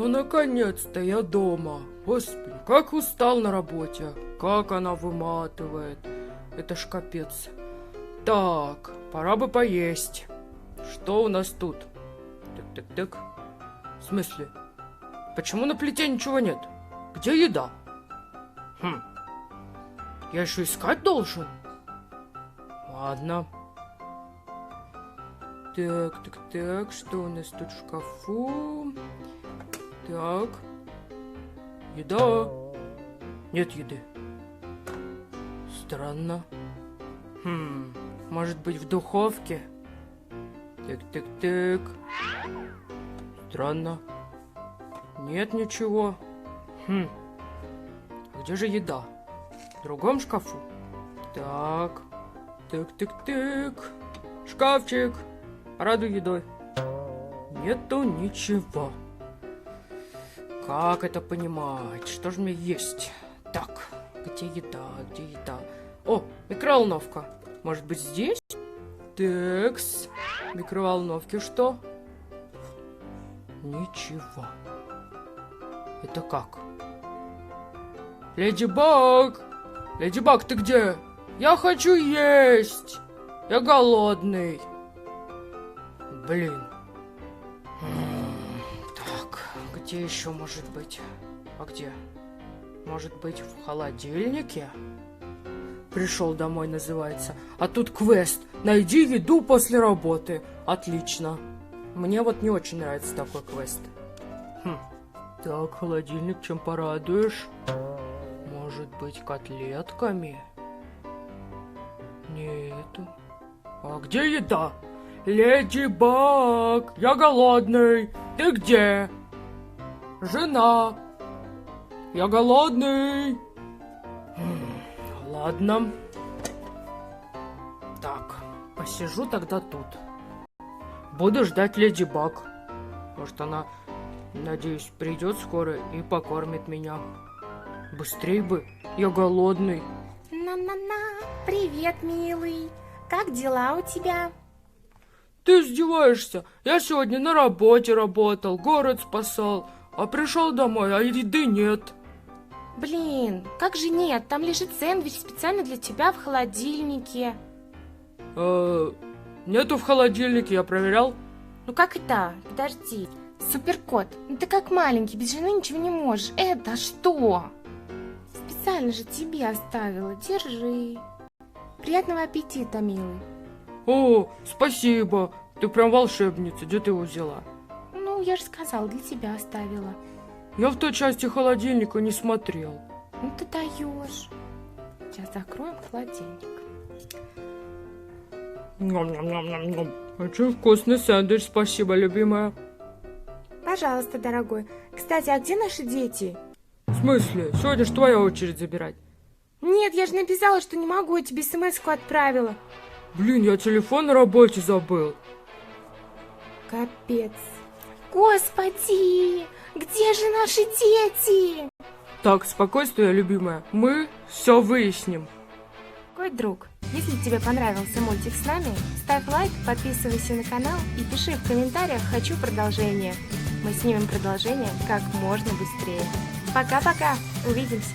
Ну, наконец-то я дома. Господи, как устал на работе. Как она выматывает. Это ж капец. Так, пора бы поесть. Что у нас тут? Так. В смысле? Почему на плите ничего нет? Где еда? Я еще искать должен? Ладно. Так, что у нас тут в шкафу? Так. Еда. Нет еды. Странно. Может быть, в духовке? Так. Странно. Нет ничего. Где же еда? В другом шкафу? Так. Шкафчик. Радуй едой. Нету ничего. Как это понимать? Что же мне есть? Так, где еда? О, микроволновка. Может быть, здесь? Такс. В микроволновке что? Ничего. Это как? Леди Баг! Леди Баг, ты где? Я хочу есть! Я голодный. Блин. Так, где еще может быть? А где? Может быть, в холодильнике? Пришел домой, называется. А тут квест. Найди еду после работы. Отлично. Мне вот не очень нравится такой квест. Так, холодильник, чем порадуешь? Может быть, котлетками? Нету. А где еда? Леди Баг, я голодный. Ты где? Жена. Я голодный. Ладно. Так, посижу тогда тут. Буду ждать Леди Баг. Может, она, надеюсь, придет скоро и покормит меня. Быстрей бы, я голодный. На-на-на, привет, милый. Как дела у тебя? Ты издеваешься? Я сегодня на работе работал, город спасал. А пришел домой, а еды нет. Блин, как же нет? Там лежит сэндвич специально для тебя в холодильнике. Нету в холодильнике, я проверял. Ну как это? Подожди. Суперкот, ну ты как маленький, без жены ничего не можешь. Это что? Специально же тебе оставила. Держи. Приятного аппетита, милый. О, спасибо. Ты прям волшебница. Где ты его взяла? Ну, я же сказала, для тебя оставила. Я в той части холодильника не смотрел. Ну ты даешь. Сейчас закроем холодильник. Ням-ням-ням-ням-ням. Очень вкусный сэндвич, спасибо, любимая. Пожалуйста, дорогой. Кстати, а где наши дети? В смысле? Сегодня ж твоя очередь забирать. Нет, я же написала, что не могу, я тебе смс-ку отправила. Блин, я телефон на работе забыл. Капец. Господи, где же наши дети? Так, спокойствие, любимая. Мы все выясним. Дорогой друг, если тебе понравился мультик с нами, ставь лайк, подписывайся на канал и пиши в комментариях «Хочу продолжение». Мы снимем продолжение как можно быстрее. Пока-пока, увидимся.